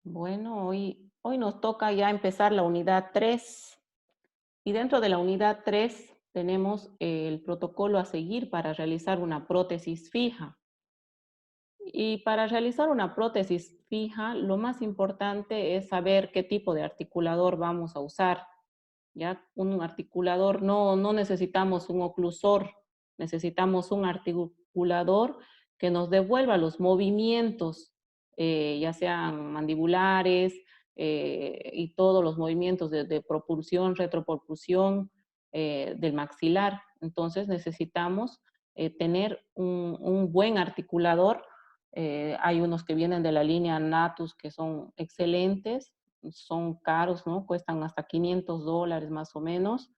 Bueno, hoy nos toca ya empezar la unidad 3 y dentro de la unidad 3 tenemos el protocolo a seguir para realizar una prótesis fija. Y para realizar una prótesis fija, lo más importante es saber qué tipo de articulador vamos a usar. ¿Ya? Un articulador, no necesitamos un oclusor, necesitamos un articulador que nos devuelva los movimientos, ya sean mandibulares y todos los movimientos de propulsión, retropropulsión del maxilar. Entonces necesitamos tener un buen articulador. Hay unos que vienen de la línea Natus que son excelentes, son caros, ¿no? Cuestan hasta $500 más o menos.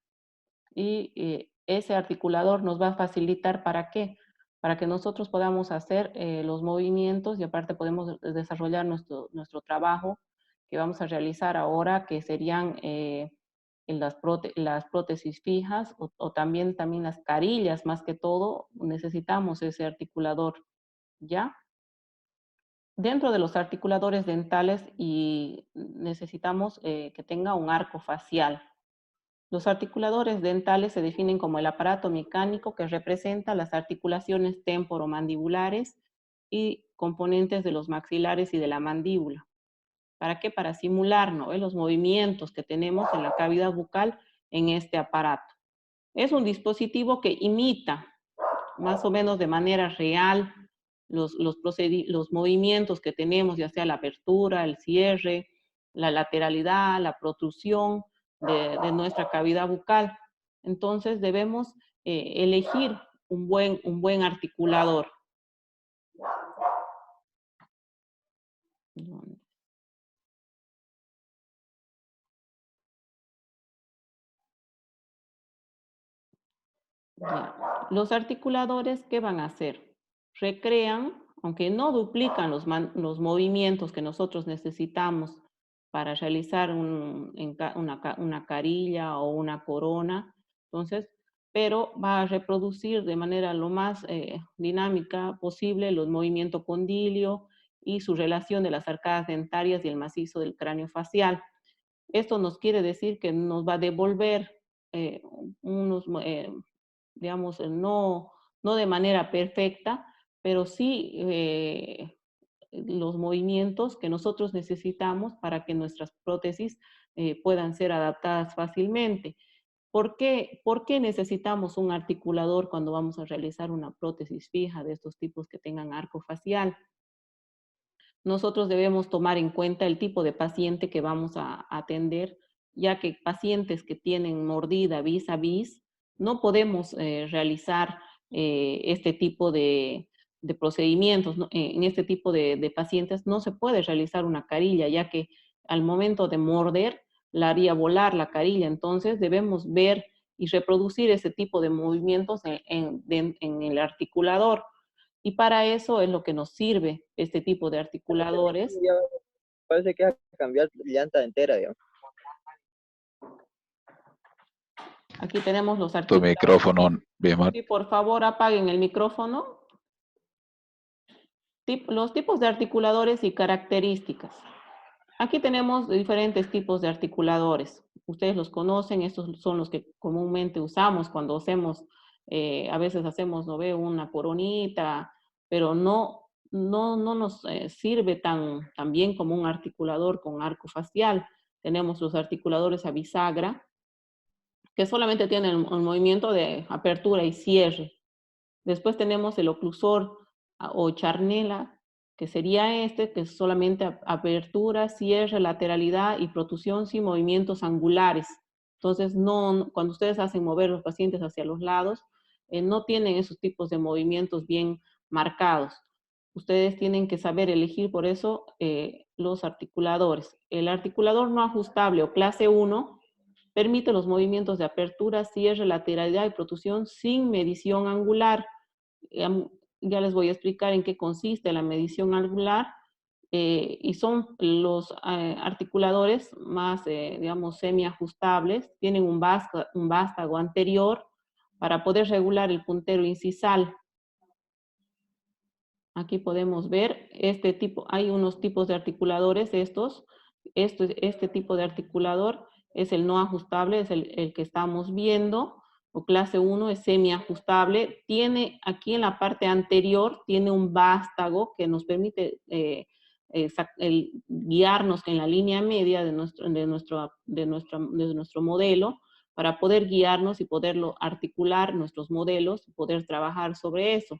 Y ese articulador nos va a facilitar ¿para qué? Para que nosotros podamos hacer los movimientos y aparte podemos desarrollar nuestro trabajo que vamos a realizar ahora, que serían en las prótesis fijas o también las carillas, más que todo, necesitamos ese articulador, ¿ya? Dentro de los articuladores dentales y necesitamos que tenga un arco facial. Los articuladores dentales se definen como el aparato mecánico que representa las articulaciones temporomandibulares y componentes de los maxilares y de la mandíbula. ¿Para qué? Para simular, ¿no?, los movimientos que tenemos en la cavidad bucal en este aparato. Es un dispositivo que imita más o menos de manera real los movimientos que tenemos, ya sea la apertura, el cierre, la lateralidad, la protrusión de nuestra cavidad bucal. Entonces debemos elegir un buen articulador. Ya. Los articuladores, ¿qué van a hacer? Recrean, aunque no duplican los movimientos que nosotros necesitamos para realizar una carilla o una corona, entonces, pero va a reproducir de manera lo más dinámica posible los movimientos condilio y su relación de las arcadas dentarias y el macizo del cráneo facial. Esto nos quiere decir que nos va a devolver eh, unos, digamos, no de manera perfecta, pero sí los movimientos que nosotros necesitamos para que nuestras prótesis puedan ser adaptadas fácilmente. ¿Por qué necesitamos un articulador cuando vamos a realizar una prótesis fija de estos tipos que tengan arco facial? Nosotros debemos tomar en cuenta el tipo de paciente que vamos a atender, ya que pacientes que tienen mordida vis a vis, no podemos realizar este tipo de procedimientos, ¿no? En este tipo de pacientes no se puede realizar una carilla, ya que al momento de morder, la haría volar la carilla. Entonces debemos ver y reproducir ese tipo de movimientos en el articulador. Y para eso es lo que nos sirve este tipo de articuladores. Ya parece que va a cambiar llanta entera, digamos. Aquí tenemos los Tu articuladores. micrófono, Bismar. Sí, por favor, apaguen el micrófono. Los tipos de articuladores y características. Aquí tenemos diferentes tipos de articuladores. Ustedes los conocen, estos son los que comúnmente usamos cuando hacemos, a veces hacemos, ¿no ve?, una coronita, pero no nos sirve tan bien como un articulador con arco facial. Tenemos los articuladores a bisagra, que solamente tienen el movimiento de apertura y cierre. Después tenemos el oclusor o charnela, que sería este, que es solamente apertura, cierre, lateralidad y protrusión sin movimientos angulares. Entonces, cuando ustedes hacen mover los pacientes hacia los lados, no tienen esos tipos de movimientos bien marcados. Ustedes tienen que saber elegir por eso los articuladores. El articulador no ajustable o clase 1 permite los movimientos de apertura, cierre, lateralidad y protrusión sin medición angular. Ya les voy a explicar en qué consiste la medición angular, y son los articuladores más, digamos, semiajustables, tienen un vástago anterior para poder regular el puntero incisal. Aquí podemos ver este tipo, hay unos tipos de articuladores, este tipo de articulador es el no ajustable, es el que estamos viendo, o clase 1 es semiajustable. Tiene aquí en la parte anterior, tiene un vástago que nos permite guiarnos en la línea media de nuestro modelo para poder guiarnos y poderlo articular nuestros modelos y poder trabajar sobre eso.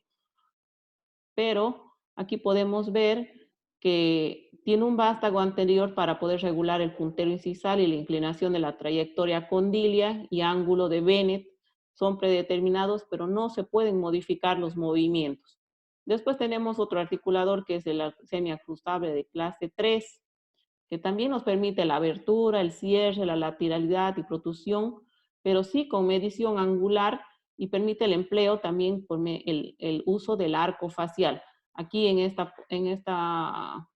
Pero aquí podemos ver que tiene un vástago anterior para poder regular el puntero incisal y la inclinación de la trayectoria condilia y ángulo de Bennett. Son predeterminados, pero no se pueden modificar los movimientos. Después tenemos otro articulador que es el semiajustable de clase 3, que también nos permite la abertura, el cierre, la lateralidad y protrusión, pero sí con medición angular y permite el empleo también por el uso del arco facial. Aquí en esta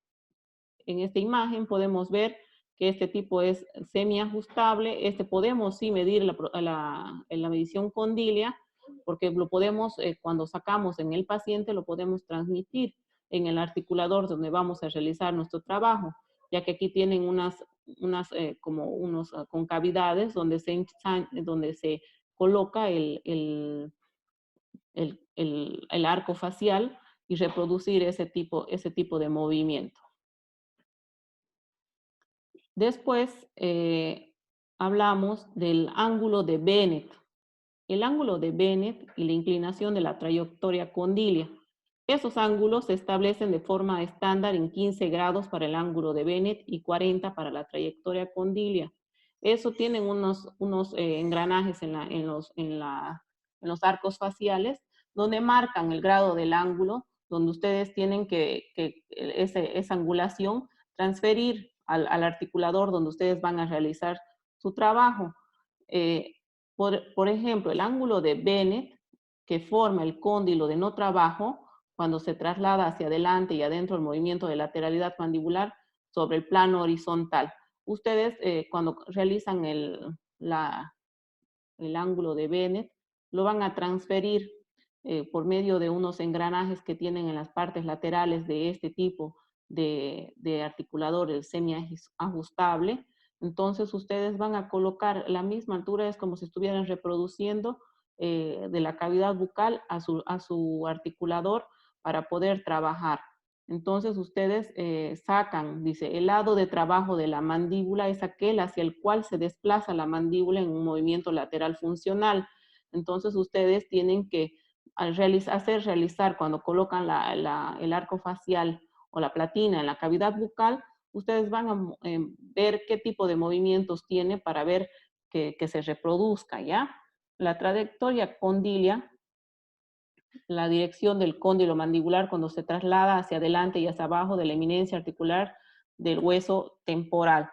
imagen podemos ver que este tipo es semiajustable. Podemos sí medir la medición condilia, porque lo podemos, cuando sacamos en el paciente, lo podemos transmitir en el articulador donde vamos a realizar nuestro trabajo, ya que aquí tienen como unos concavidades donde se coloca el arco facial y reproducir ese tipo de movimiento. Después hablamos del ángulo de Bennett. El ángulo de Bennett y la inclinación de la trayectoria condilia. Esos ángulos se establecen de forma estándar en 15 grados para el ángulo de Bennett y 40 para la trayectoria condilia. Eso tienen unos engranajes en los arcos faciales donde marcan el grado del ángulo, donde ustedes tienen esa angulación transferir al articulador donde ustedes van a realizar su trabajo. Por ejemplo, el ángulo de Bennett, que forma el cóndilo de no trabajo, cuando se traslada hacia adelante y adentro el movimiento de lateralidad mandibular sobre el plano horizontal. Ustedes, cuando realizan el ángulo de Bennett, lo van a transferir por medio de unos engranajes que tienen en las partes laterales de este tipo de articulador, el semi-ajustable. Entonces ustedes van a colocar la misma altura, es como si estuvieran reproduciendo de la cavidad bucal a su articulador para poder trabajar. Entonces ustedes sacan, dice, el lado de trabajo de la mandíbula es aquel hacia el cual se desplaza la mandíbula en un movimiento lateral funcional. Entonces ustedes tienen que hacer realizar cuando colocan el arco facial o la platina en la cavidad bucal, ustedes van a ver qué tipo de movimientos tiene para ver que se reproduzca, ¿ya? La trayectoria condilia, la dirección del cóndilo mandibular cuando se traslada hacia adelante y hacia abajo de la eminencia articular del hueso temporal.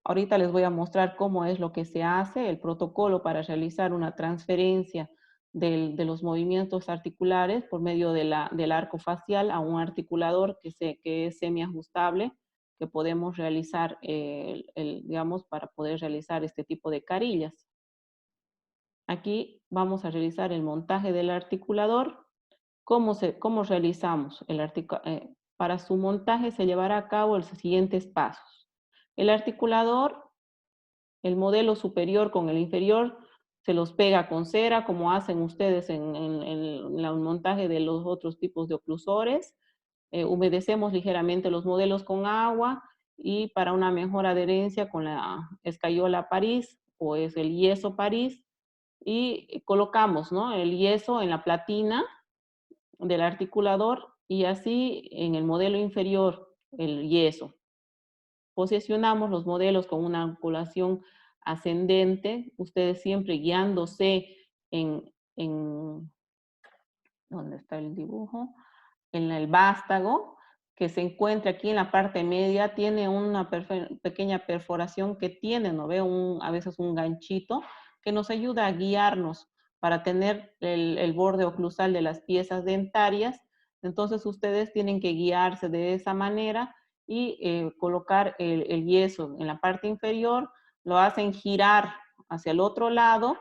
Ahorita les voy a mostrar cómo es lo que se hace, el protocolo para realizar una transferencia de los movimientos articulares por medio del arco facial a un articulador que es semiajustable, que podemos realizar, digamos, para poder realizar este tipo de carillas. Aquí vamos a realizar el montaje del articulador. ¿Cómo realizamos? Para su montaje se llevará a cabo los siguientes pasos. El articulador, el modelo superior con el inferior, se los pega con cera, como hacen ustedes en el montaje de los otros tipos de oclusores. Humedecemos ligeramente los modelos con agua y para una mejor adherencia con la escayola París o es el yeso París y colocamos, ¿no?, el yeso en la platina del articulador y así en el modelo inferior el yeso. Posicionamos los modelos con una angulación ascendente, ustedes siempre guiándose en ¿dónde está el dibujo? En el vástago, que se encuentra aquí en la parte media, tiene una pequeña perforación que tiene, ¿no ve? A veces un ganchito que nos ayuda a guiarnos para tener el borde oclusal de las piezas dentarias. Entonces ustedes tienen que guiarse de esa manera y colocar el yeso en la parte inferior, lo hacen girar hacia el otro lado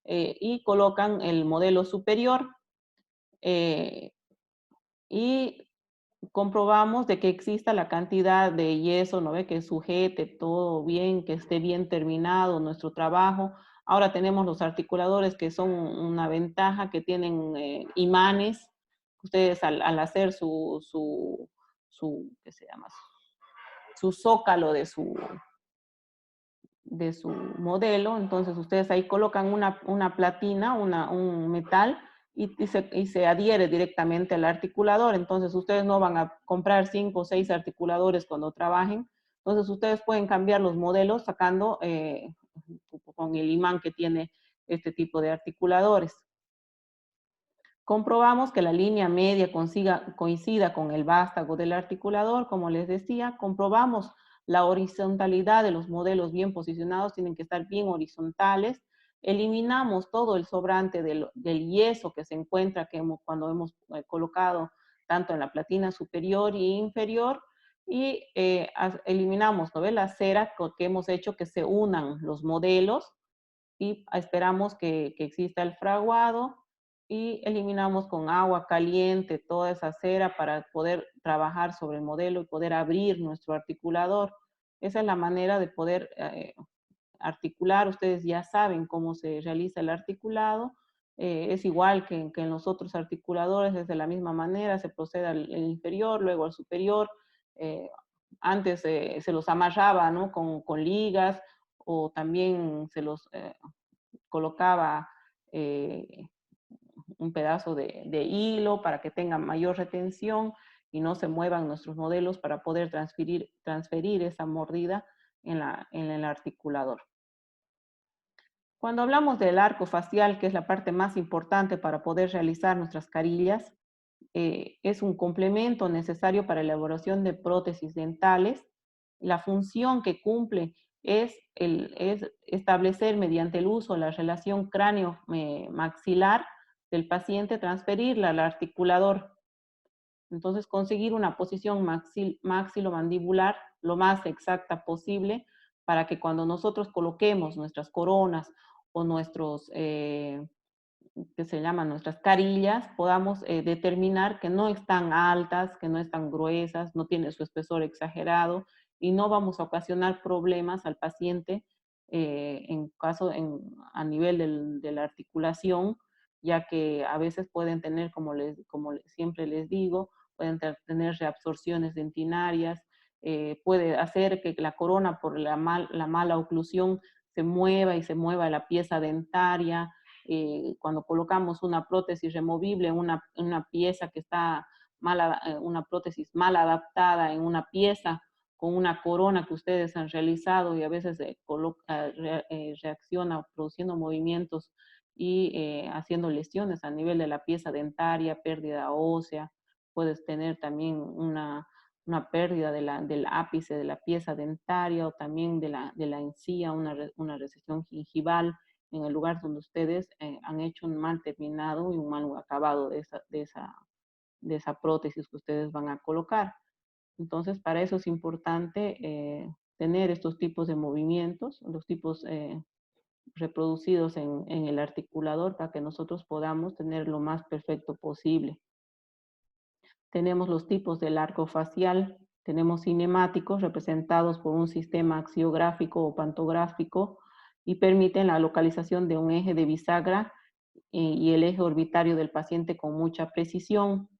y colocan el modelo superior. y comprobamos de que exista la cantidad de yeso, ¿no ve? Que sujete todo bien, que esté bien terminado nuestro trabajo. Ahora tenemos los articuladores que son una ventaja, que tienen imanes. Ustedes al hacer ¿qué se llama? Su zócalo de su modelo, entonces ustedes ahí colocan una platina, un metal, y se adhiere directamente al articulador. Entonces ustedes no van a comprar 5 o 6 articuladores cuando trabajen. Entonces ustedes pueden cambiar los modelos sacando con el imán que tiene este tipo de articuladores. Comprobamos que la línea media coincida con el vástago del articulador, como les decía. Comprobamos la horizontalidad de los modelos bien posicionados, tienen que estar bien horizontales. Eliminamos todo el sobrante del yeso que se encuentra cuando hemos colocado tanto en la platina superior y inferior. Y eliminamos, ¿no ve? La cera que hemos hecho que se unan los modelos, y esperamos que exista el fraguado, y eliminamos con agua caliente toda esa cera para poder trabajar sobre el modelo y poder abrir nuestro articulador. Esa es la manera de poder articular. Ustedes ya saben cómo se realiza el articulado. Es igual que en los otros articuladores, es de la misma manera, se procede al inferior, luego al superior. Eh, Antes se los amarraba, ¿no? Con ligas, o también se los colocaba eh, un pedazo de hilo para que tengan mayor retención y no se muevan nuestros modelos, para poder transferir esa mordida en el articulador. Cuando hablamos del arco facial, que es la parte más importante para poder realizar nuestras carillas, es un complemento necesario para la elaboración de prótesis dentales. La función que cumple es establecer, mediante el uso de la relación cráneo-maxilar del paciente, transferirla al articulador. Entonces, conseguir una posición maxilomandibular lo más exacta posible, para que cuando nosotros coloquemos nuestras coronas o nuestros que se llaman nuestras carillas, podamos determinar que no están altas, que no están gruesas, no tiene su espesor exagerado, y no vamos a ocasionar problemas al paciente a nivel de la articulación, ya que a veces pueden tener, como siempre les digo, pueden tener reabsorciones dentinarias. Puede hacer que la corona, por la mala oclusión, se mueva, y se mueva la pieza dentaria. Cuando colocamos una prótesis removible, una pieza que está una prótesis mal adaptada en una pieza con una corona que ustedes han realizado, y a veces reacciona produciendo movimientos y haciendo lesiones a nivel de la pieza dentaria, pérdida ósea. Puedes tener también una pérdida del ápice de la pieza dentaria, o también de la encía, una recesión gingival en el lugar donde ustedes han hecho un mal terminado y un mal acabado de esa prótesis que ustedes van a colocar. Entonces, para eso es importante tener estos tipos de movimientos, los tipos reproducidos en el articulador, para que nosotros podamos tener lo más perfecto posible. Tenemos los tipos del arco facial. Tenemos cinemáticos, representados por un sistema axiográfico o pantográfico, y permiten la localización de un eje de bisagra y el eje orbitario del paciente con mucha precisión.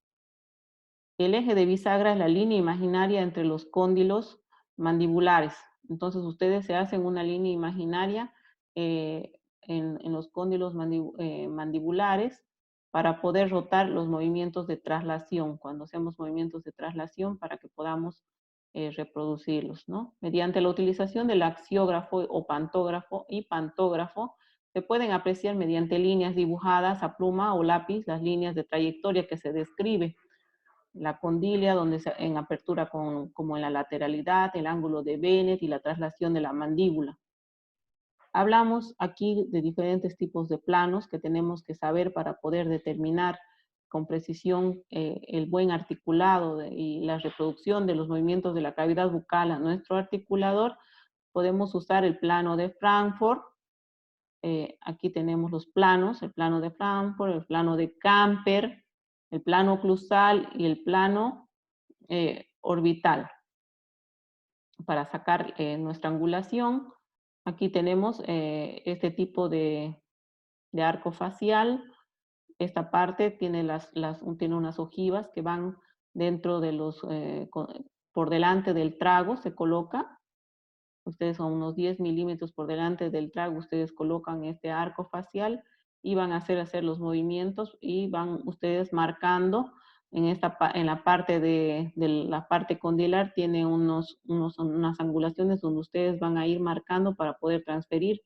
El eje de bisagra es la línea imaginaria entre los cóndilos mandibulares. Entonces ustedes se hacen una línea imaginaria en los cóndilos mandibulares, para poder rotar los movimientos de traslación, cuando hacemos movimientos de traslación, para que podamos reproducirlos, ¿no? Mediante la utilización del axiógrafo o pantógrafo, se pueden apreciar mediante líneas dibujadas a pluma o lápiz las líneas de trayectoria que se describe. La condilia, en apertura como en la lateralidad, el ángulo de Bennett y la traslación de la mandíbula. Hablamos aquí de diferentes tipos de planos que tenemos que saber para poder determinar con precisión el buen articulado y la reproducción de los movimientos de la cavidad bucal a nuestro articulador. Podemos usar el plano de Frankfurt. Aquí tenemos los planos, el plano de Frankfurt, el plano de Camper, el plano oclusal y el plano orbital. Para sacar nuestra angulación, aquí tenemos este tipo de arco facial. Esta parte tiene, tiene unas ojivas que van dentro de los, por delante del trago, se coloca. Ustedes son unos 10 milímetros por delante del trago, ustedes colocan este arco facial y van a hacer los movimientos y van ustedes marcando en la parte de la parte condilar tiene unas angulaciones donde ustedes van a ir marcando para poder transferir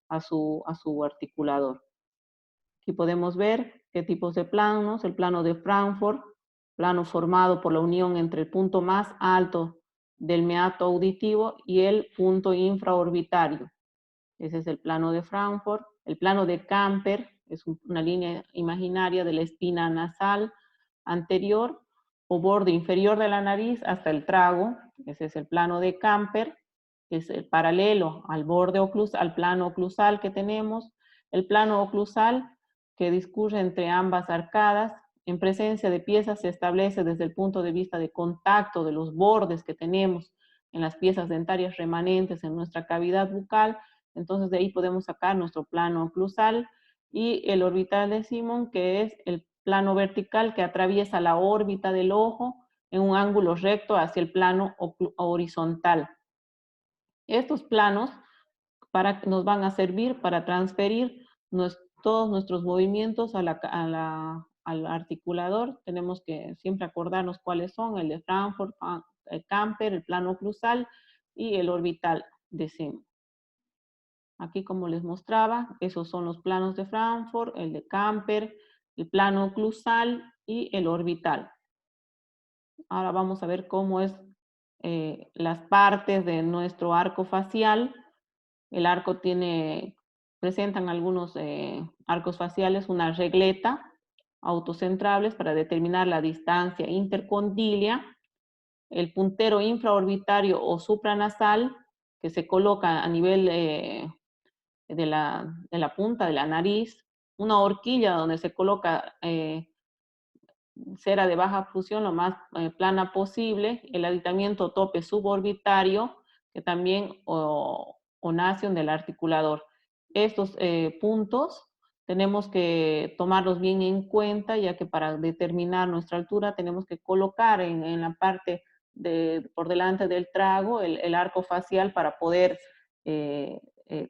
a su articulador. Aquí podemos ver qué tipos de planos, el plano de Frankfurt, plano formado por la unión entre el punto más alto del meato auditivo y el punto infraorbitario. Ese es el plano de Frankfurt. El plano de Camper es una línea imaginaria de la espina nasal anterior o borde inferior de la nariz hasta el trago. Ese es el plano de Camper, que es el paralelo al borde oclusal, al plano oclusal que tenemos. El plano oclusal que discurre entre ambas arcadas. En presencia de piezas se establece desde el punto de vista de contacto de los bordes que tenemos en las piezas dentarias remanentes en nuestra cavidad bucal. Entonces de ahí podemos sacar nuestro plano oclusal y el orbital de Simon, que es el plano vertical que atraviesa la órbita del ojo en un ángulo recto hacia el plano horizontal. Estos planos nos van a servir para transferir todos nuestros movimientos al articulador. Tenemos que siempre acordarnos cuáles son: el de Frankfurt, el Camper, el plano oclusal y el orbital de Simon. Aquí, como les mostraba, esos son los planos de Frankfurt, el de Camper, el plano oclusal y el orbital. Ahora vamos a ver cómo es las partes de nuestro arco facial. El arco presentan algunos arcos faciales, una regleta autocentrables para determinar la distancia intercondilia, el puntero infraorbitario o supranasal, que se coloca a nivel de la punta de la nariz, una horquilla donde se coloca cera de baja fusión lo más plana posible, el aditamiento tope suborbitario, que también nación del articulador. Estos puntos tenemos que tomarlos bien en cuenta, ya que para determinar nuestra altura tenemos que colocar en la parte por delante del trago el arco facial para poder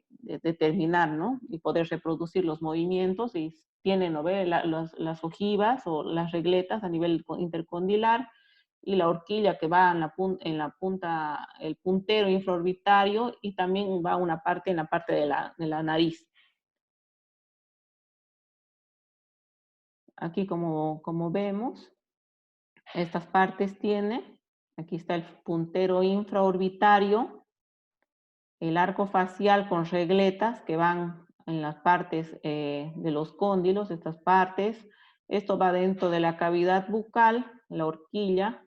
determinar, ¿no? Y poder reproducir los movimientos. Y tienen, ¿no ve? Las ojivas o las regletas a nivel intercondilar y la horquilla que va en la punta, el puntero infraorbitario, y también va una parte en la parte de la nariz. Aquí como vemos, estas partes aquí está el puntero infraorbitario, el arco facial con regletas que van en las partes de los cóndilos, estas partes. Esto va dentro de la cavidad bucal, la horquilla,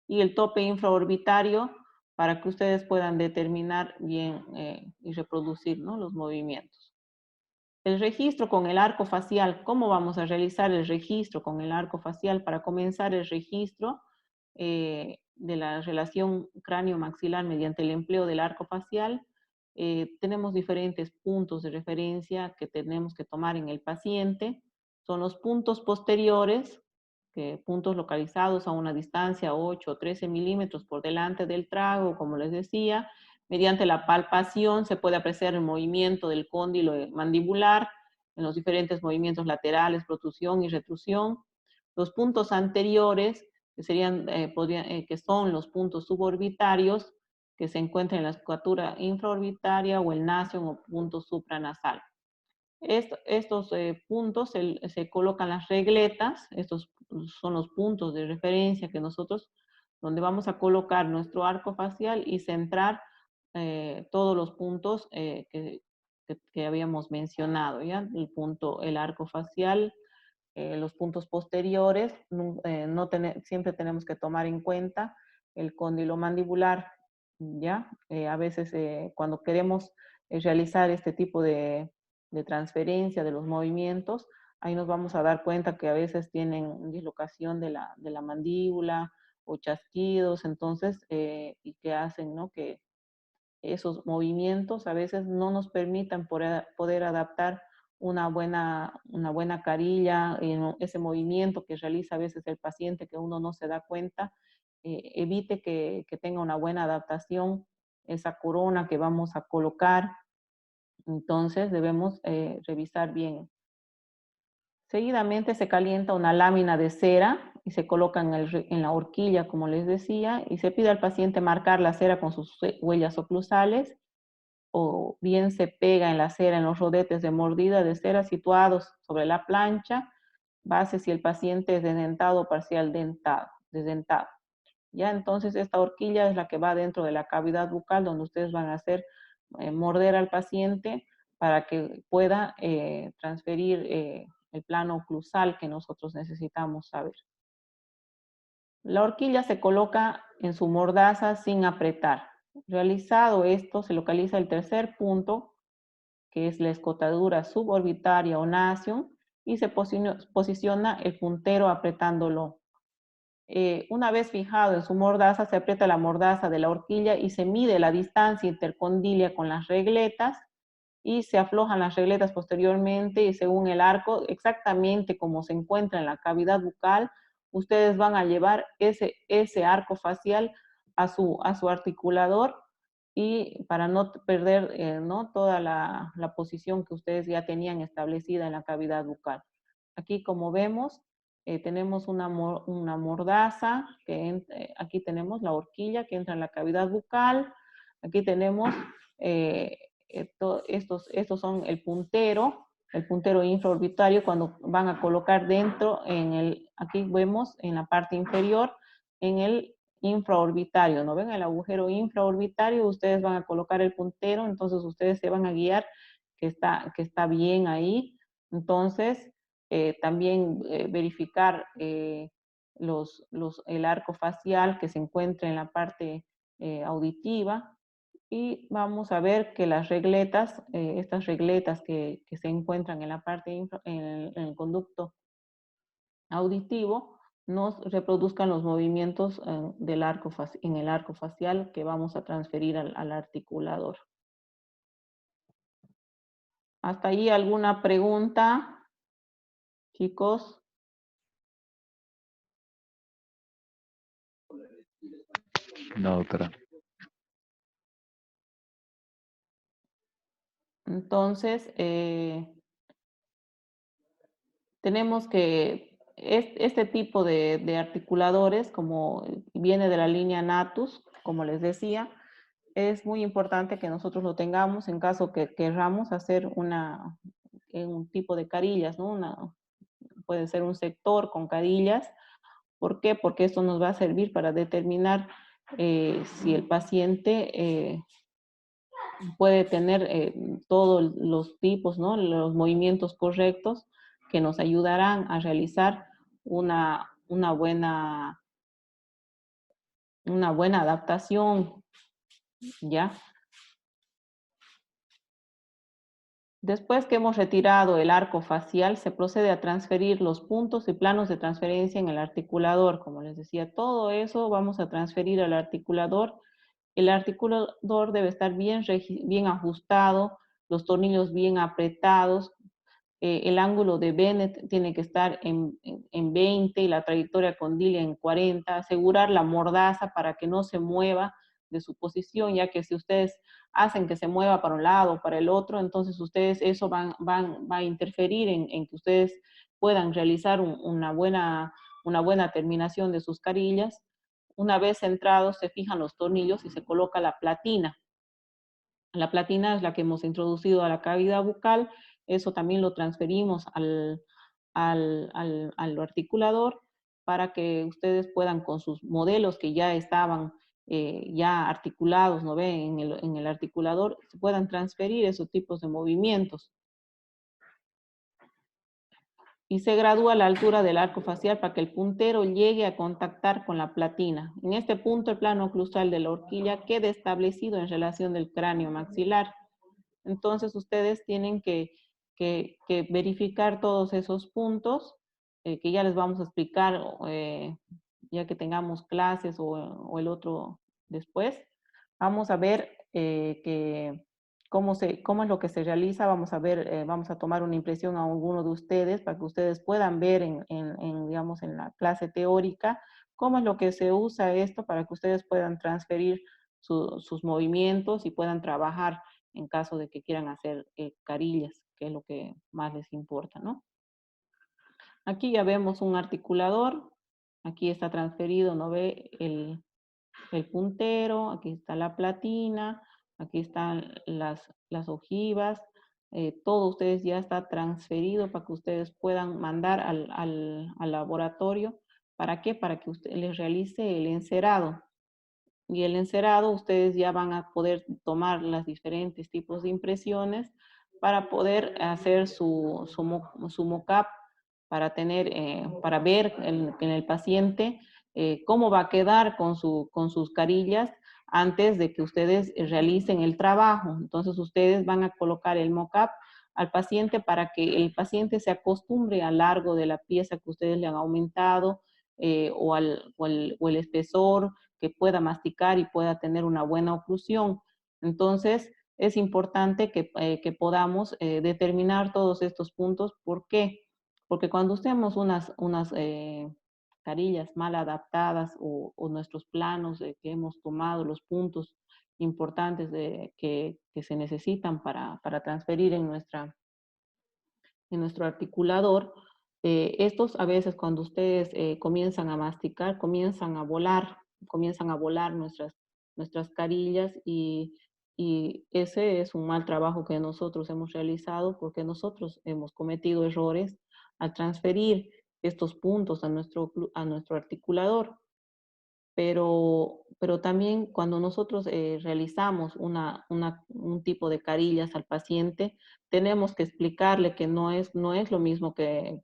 y el tope infraorbitario para que ustedes puedan determinar bien y reproducir, ¿no?, los movimientos. El registro con el arco facial. ¿Cómo vamos a realizar el registro con el arco facial? Para comenzar el registro de la relación cráneo-maxilar mediante el empleo del arco facial, tenemos diferentes puntos de referencia que tenemos que tomar en el paciente. Son los puntos posteriores, puntos localizados a una distancia 8 o 13 milímetros por delante del trago, como les decía. Mediante la palpación se puede apreciar el movimiento del cóndilo mandibular en los diferentes movimientos laterales, protrusión y retrusión. Los puntos anteriores, que que son los puntos suborbitarios, que se encuentran en la escuatura infraorbitaria o el nasion o punto supranasal. Estos puntos se colocan las regletas. Estos son los puntos de referencia que nosotros, donde vamos a colocar nuestro arco facial y centrar todos los puntos que habíamos mencionado, ¿ya? El arco facial, los puntos posteriores, siempre tenemos que tomar en cuenta el cóndilo mandibular, ¿ya? A veces cuando queremos realizar este tipo de transferencia de los movimientos, Ahí nos vamos a dar cuenta que a veces tienen dislocación de la mandíbula o chasquidos, entonces, y que hacen, ¿no? Que esos movimientos a veces no nos permitan poder adaptar una buena carilla, ese movimiento que realiza a veces el paciente que uno no se da cuenta, evite que tenga una buena adaptación esa corona que vamos a colocar. Entonces debemos revisar bien. Seguidamente se calienta una lámina de cera y se coloca en la horquilla, como les decía, y se pide al paciente marcar la cera con sus huellas oclusales, o bien se pega en la cera en los rodetes de mordida de cera situados sobre la plancha, base si el paciente es desdentado o parcial desdentado. Ya entonces esta horquilla es la que va dentro de la cavidad bucal donde ustedes van a hacer morder al paciente para que pueda transferir el plano oclusal que nosotros necesitamos saber. La horquilla se coloca en su mordaza sin apretar. Realizado esto, se localiza el tercer punto, que es la escotadura suborbitaria o nasion, y se posiciona el puntero apretándolo. Una vez fijado en su mordaza, se aprieta la mordaza de la horquilla y se mide la distancia intercondilia con las regletas y se aflojan las regletas posteriormente y según el arco, exactamente como se encuentra en la cavidad bucal, ustedes van a llevar ese arco facial a su articulador y para no perder ¿no? toda la posición que ustedes ya tenían establecida en la cavidad bucal. Aquí como vemos, tenemos una mordaza, aquí tenemos la horquilla que entra en la cavidad bucal, aquí tenemos estos son el puntero infraorbitario cuando van a colocar dentro aquí vemos en la parte inferior, en el infraorbitario, ¿no ven? El agujero infraorbitario, ustedes van a colocar el puntero, entonces ustedes se van a guiar que está bien ahí. Entonces, también verificar el arco facial que se encuentra en la parte auditiva. Y vamos a ver que las regletas, estas regletas que se encuentran en la parte, en el conducto auditivo, nos reproduzcan los movimientos en el arco facial que vamos a transferir al articulador. ¿Hasta ahí alguna pregunta, chicos? No, doctora. Entonces, tenemos que este tipo de articuladores, como viene de la línea Natus, como les decía, es muy importante que nosotros lo tengamos en caso que querramos hacer un tipo de carillas, ¿no? Puede ser un sector con carillas. ¿Por qué? Porque esto nos va a servir para determinar si el paciente puede tener todos los tipos, ¿no? Los movimientos correctos que nos ayudarán a realizar una buena adaptación, ¿ya? Después que hemos retirado el arco facial, se procede a transferir los puntos y planos de transferencia en el articulador. Como les decía, todo eso vamos a transferir al articulador. El articulador debe estar bien ajustado, los tornillos bien apretados, el ángulo de Bennett tiene que estar en 20 y la trayectoria condilia en 40, asegurar la mordaza para que no se mueva de su posición, ya que si ustedes hacen que se mueva para un lado o para el otro, entonces ustedes eso va a interferir en que ustedes puedan realizar una buena terminación de sus carillas. Una vez centrados se fijan los tornillos y se coloca la platina. La platina es la que hemos introducido a la cavidad bucal, eso también lo transferimos al articulador para que ustedes puedan con sus modelos que ya estaban ya articulados, ¿no ven? En el articulador, se puedan transferir esos tipos de movimientos. Y se gradúa la altura del arco facial para que el puntero llegue a contactar con la platina. En este punto, el plano oclusal de la horquilla queda establecido en relación del cráneo maxilar. Entonces, ustedes tienen que que verificar todos esos puntos que ya les vamos a explicar ya que tengamos clases o el otro después. Vamos a ver cómo es lo que se realiza. Vamos a ver, vamos a tomar una impresión a alguno de ustedes para que ustedes puedan ver digamos, en la clase teórica cómo es lo que se usa esto para que ustedes puedan transferir sus movimientos y puedan trabajar en caso de que quieran hacer carillas, que es lo que más les importa, ¿no? Aquí ya vemos un articulador, aquí está transferido, ¿no ve? El puntero, aquí está la platina, aquí están las ojivas, todo ustedes ya está transferido para que ustedes puedan mandar al laboratorio. ¿Para qué? Para que usted les realice el encerado. Y el encerado, ustedes ya van a poder tomar los diferentes tipos de impresiones para poder hacer su mock-up, para para ver en el paciente cómo va a quedar con sus carillas antes de que ustedes realicen el trabajo. Entonces, ustedes van a colocar el mock-up al paciente para que el paciente se acostumbre al largo de la pieza que ustedes le han aumentado o el espesor, que pueda masticar y pueda tener una buena oclusión. Entonces, es importante que podamos determinar todos estos puntos. ¿Por qué? Porque cuando tenemos unas carillas mal adaptadas o nuestros planos que hemos tomado, los puntos importantes que se necesitan para transferir en nuestro articulador, estos a veces cuando ustedes comienzan a masticar, comienzan a volar nuestras carillas y ese es un mal trabajo que nosotros hemos realizado porque nosotros hemos cometido errores al transferir estos puntos a nuestro articulador. Pero también cuando nosotros realizamos un tipo de carillas al paciente, tenemos que explicarle que no es lo mismo que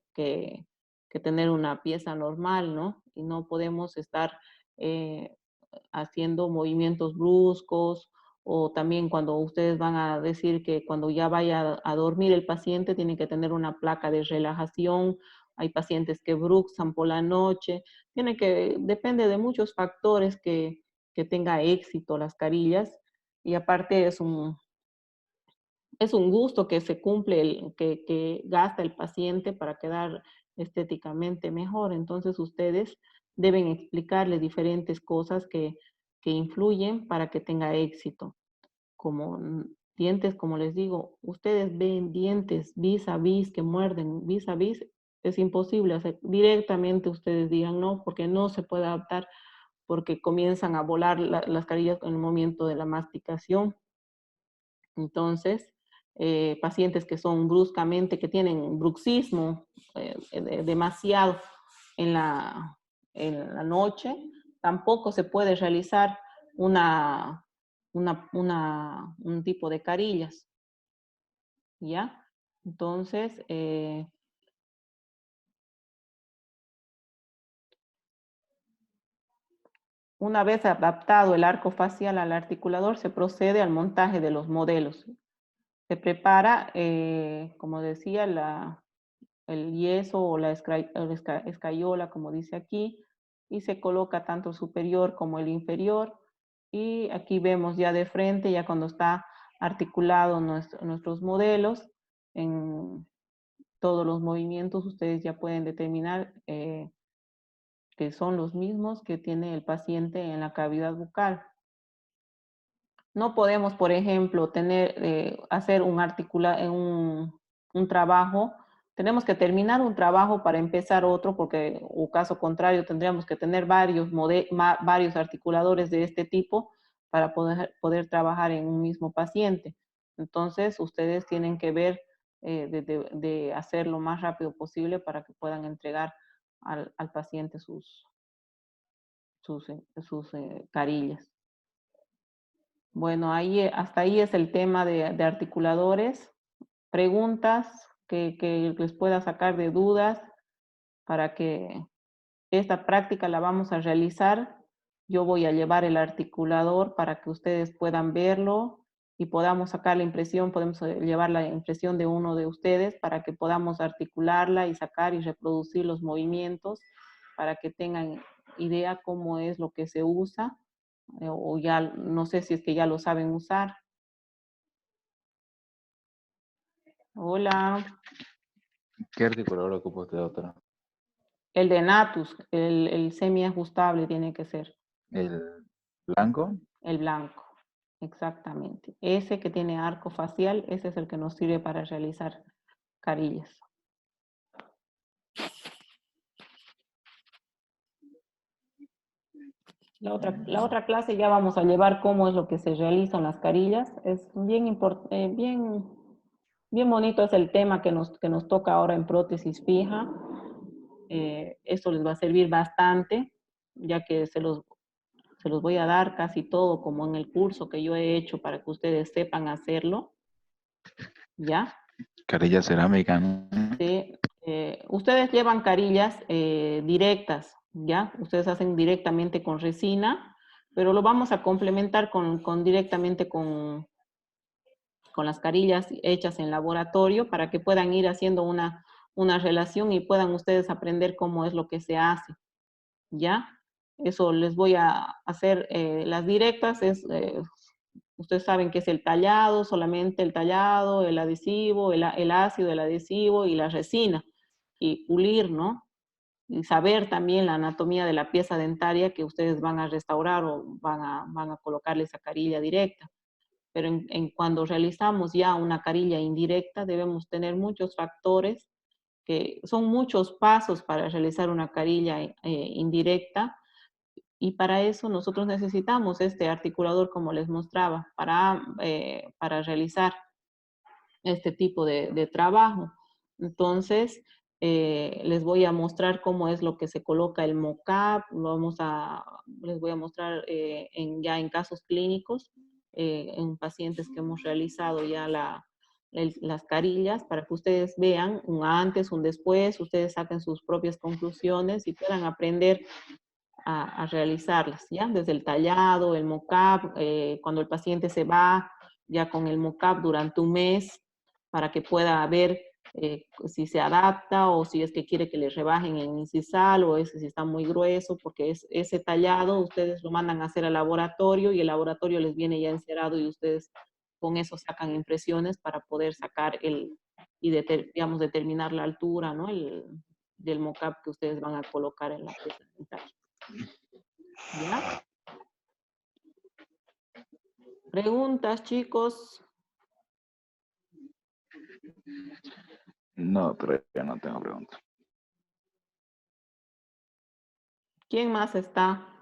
tener una pieza normal, ¿no? Y no podemos estar eh, haciendo movimientos bruscos o también cuando ustedes van a decir que cuando ya vaya a dormir el paciente tiene que tener una placa de relajación. Hay pacientes que bruxan por la noche. Depende de muchos factores que tenga éxito las carillas y aparte es un gusto que se cumple, que gasta el paciente para quedar estéticamente mejor. Entonces ustedes deben explicarle diferentes cosas que influyen para que tenga éxito. Como dientes, como les digo, ustedes ven dientes vis a vis que muerden vis a vis, es imposible hacer. Directamente ustedes digan no, porque no se puede adaptar, porque comienzan a volar las carillas en el momento de la masticación. Entonces, pacientes que son bruscamente, que tienen bruxismo demasiado en la noche, tampoco se puede realizar un tipo de carillas, ¿ya? Entonces, una vez adaptado el arco facial al articulador, se procede al montaje de los modelos. Se prepara, como decía, el yeso o la escayola, como dice aquí, y se coloca tanto el superior como el inferior. Y aquí vemos ya de frente, ya cuando está articulado nuestros modelos, en todos los movimientos ustedes ya pueden determinar que son los mismos que tiene el paciente en la cavidad bucal. No podemos, por ejemplo, hacer un trabajo. Tenemos que terminar un trabajo para empezar otro, porque, o caso contrario, tendríamos que tener varios articuladores de este tipo para poder trabajar en un mismo paciente. Entonces, ustedes tienen que ver de hacer lo más rápido posible para que puedan entregar al paciente sus carillas. Bueno, hasta ahí es el tema de articuladores. Preguntas que les pueda sacar de dudas para que esta práctica la vamos a realizar. Yo voy a llevar el articulador para que ustedes puedan verlo y podamos sacar la impresión, podemos llevar la impresión de uno de ustedes para que podamos articularla y sacar y reproducir los movimientos para que tengan idea cómo es lo que se usa, o ya, no sé si es que ya lo saben usar. Hola. ¿Qué articulador ocupa usted, doctora? El de Natus, el semiajustable tiene que ser. ¿El blanco? El blanco, exactamente. Ese que tiene arco facial, ese es el que nos sirve para realizar carillas. La otra clase ya vamos a llevar cómo es lo que se realizan las carillas. Es bien bonito es el tema que nos toca ahora en prótesis fija. Esto les va a servir bastante, ya que se los voy a dar casi todo como en el curso que yo he hecho para que ustedes sepan hacerlo. ¿Ya? Carilla cerámica, ¿no? Sí. Ustedes llevan carillas directas, ¿ya? Ustedes hacen directamente con resina, pero lo vamos a complementar directamente con las carillas hechas en laboratorio para que puedan ir haciendo una relación y puedan ustedes aprender cómo es lo que se hace, ¿ya? Eso les voy a hacer, las directas, ustedes saben que es el tallado, solamente el tallado, el adhesivo, el ácido, el adhesivo y la resina, y pulir, ¿no? Y saber también la anatomía de la pieza dentaria que ustedes van a restaurar o van a colocarle esa carilla directa. Pero cuando realizamos ya una carilla indirecta, debemos tener muchos factores, que son muchos pasos para realizar una carilla indirecta, y para eso nosotros necesitamos este articulador, como les mostraba, para realizar este tipo de trabajo. Entonces, les voy a mostrar cómo es lo que se coloca el mocap, les voy a mostrar ya en casos clínicos, en pacientes que hemos realizado ya las carillas, para que ustedes vean un antes, un después, ustedes saquen sus propias conclusiones y puedan aprender a realizarlas, ¿ya? Desde el tallado, el mock-up, cuando el paciente se va ya con el mock-up durante un mes, para que pueda ver si se adapta o si es que quiere que le rebajen en incisal o ese si está muy grueso, porque ese tallado ustedes lo mandan a hacer al laboratorio y el laboratorio les viene ya encerado y ustedes con eso sacan impresiones para poder sacar digamos, determinar la altura, ¿no? Del mock-up que ustedes van a colocar en la pieza dentaria. ¿Ya? ¿Preguntas, chicos? No, pero ya no tengo preguntas. ¿Quién más está?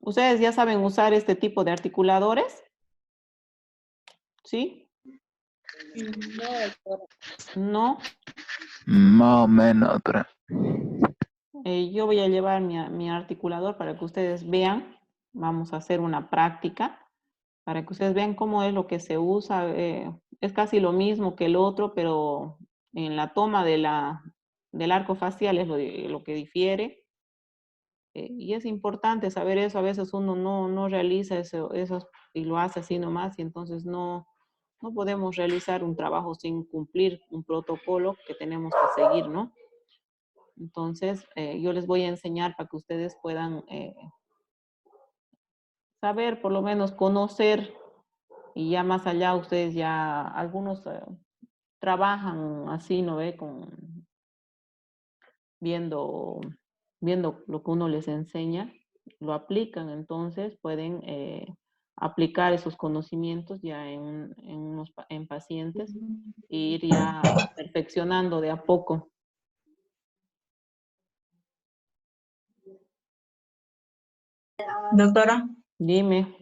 ¿Ustedes ya saben usar este tipo de articuladores? ¿Sí? No. Más o menos, doctora. Yo voy a llevar mi articulador para que ustedes vean. Vamos a hacer una práctica para que ustedes vean cómo es lo que se usa. Es casi lo mismo que el otro, pero en la toma del arco facial es lo que difiere. Y es importante saber eso. A veces uno no realiza eso y lo hace así nomás, y entonces no podemos realizar un trabajo sin cumplir un protocolo que tenemos que seguir, ¿no? Entonces, yo les voy a enseñar para que ustedes puedan saber, por lo menos conocer, y ya más allá ustedes ya, algunos trabajan así, ¿no ve? Viendo lo que uno les enseña, lo aplican, entonces pueden aplicar esos conocimientos ya en pacientes e ir ya perfeccionando de a poco. Doctora, Dime.